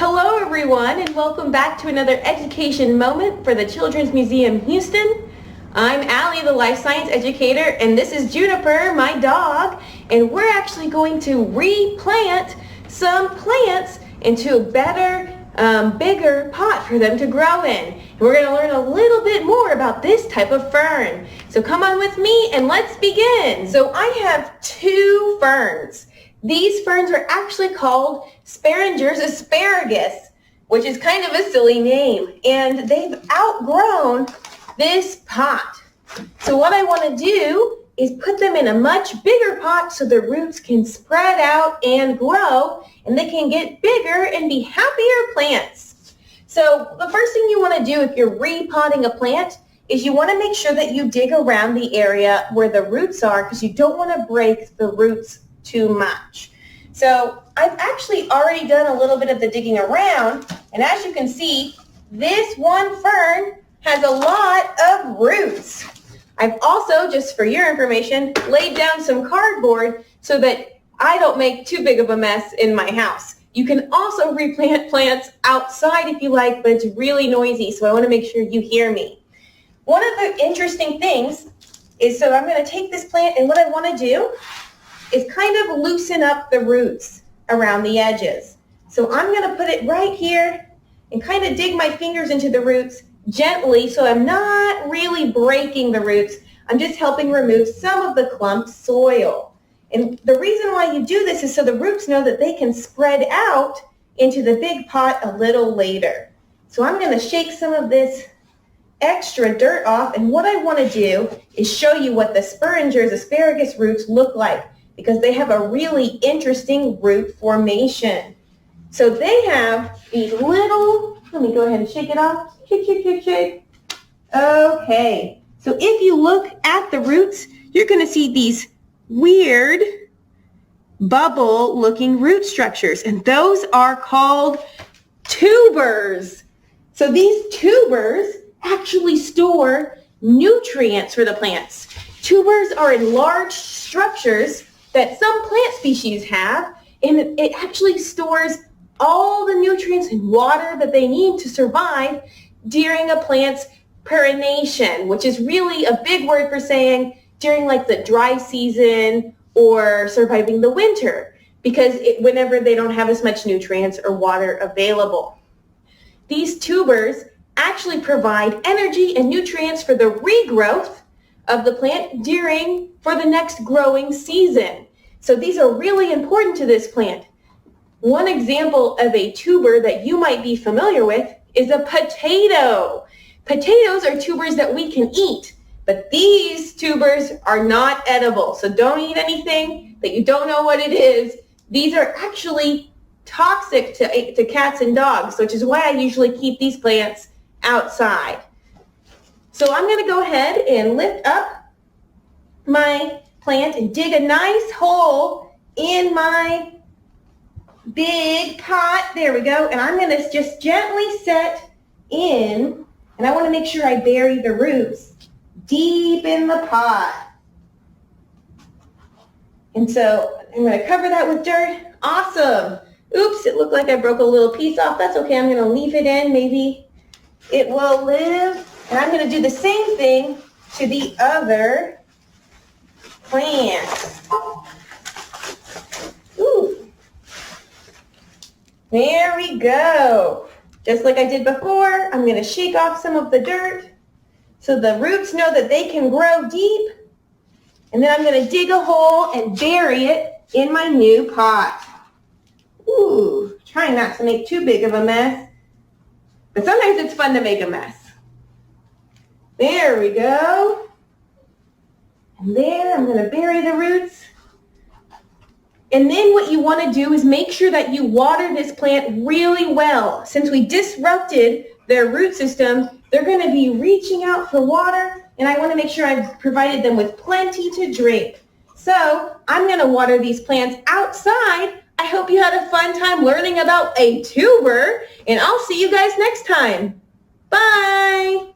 Hello everyone, and welcome back to another education moment for the Children's Museum Houston. I'm Allie, the life science educator, and this is Juniper, my dog, and we're actually going to replant some plants into a better, bigger pot for them to grow in. And we're going to learn a little bit more about this type of fern. So come on with me and let's begin. So I have two ferns. These ferns are actually called Sparringer's asparagus, which is kind of a silly name, and they've outgrown this pot. So what I want to do is put them in a much bigger pot so the roots can spread out and grow, and they can get bigger and be happier plants. So the first thing you want to do if you're repotting a plant is you want to make sure that you dig around the area where the roots are, because you don't want to break the roots too much. So I've actually already done a little bit of the digging around, and as you can see, this one fern has a lot of roots. I've also, just for your information, laid down some cardboard so that I don't make too big of a mess in my house. You can also replant plants outside if you like, but it's really noisy, so I want to make sure you hear me. One of the interesting things is, so I'm going to take this plant, and what I want to do is kind of loosen up the roots around the edges. So I'm going to put it right here and kind of dig my fingers into the roots gently, so I'm not really breaking the roots. I'm just helping remove some of the clumped soil. And the reason why you do this is so the roots know that they can spread out into the big pot a little later. So I'm going to shake some of this extra dirt off, and what I want to do is show you what the Sparringer's asparagus roots look like, because they have a really interesting root formation. So they have these little, let me go ahead and shake it off. Shake, shake, shake, shake. Okay. So if you look at the roots, you're going to see these weird bubble-looking root structures, and those are called tubers. So these tubers actually store nutrients for the plants. Tubers are in large structures that some plant species have, and it actually stores all the nutrients and water that they need to survive during a plant's perennation, which is really a big word for saying during like the dry season or surviving the winter, because whenever they don't have as much nutrients or water available. These tubers actually provide energy and nutrients for the regrowth of the plant for the next growing season. So these are really important to this plant. One example of a tuber that you might be familiar with is a potato. Potatoes are tubers that we can eat, but these tubers are not edible. So don't eat anything that you don't know what it is. These are actually toxic to cats and dogs, which is why I usually keep these plants outside. So I'm going to go ahead and lift up my plant and dig a nice hole in my big pot. There we go. And I'm going to just gently set in, and I want to make sure I bury the roots deep in the pot. And so I'm going to cover that with dirt. Awesome. Oops, it looked like I broke a little piece off. That's okay. I'm going to leave it in. Maybe it will live. And I'm going to do the same thing to the other plant. Ooh. There we go. Just like I did before, I'm going to shake off some of the dirt so the roots know that they can grow deep. And then I'm going to dig a hole and bury it in my new pot. Ooh, trying not to make too big of a mess. But sometimes it's fun to make a mess. There we go. And then I'm going to bury the roots. And then what you want to do is make sure that you water this plant really well. Since we disrupted their root system, they're going to be reaching out for water, and I want to make sure I've provided them with plenty to drink. So I'm going to water these plants outside. I hope you had a fun time learning about a tuber, and I'll see you guys next time. Bye!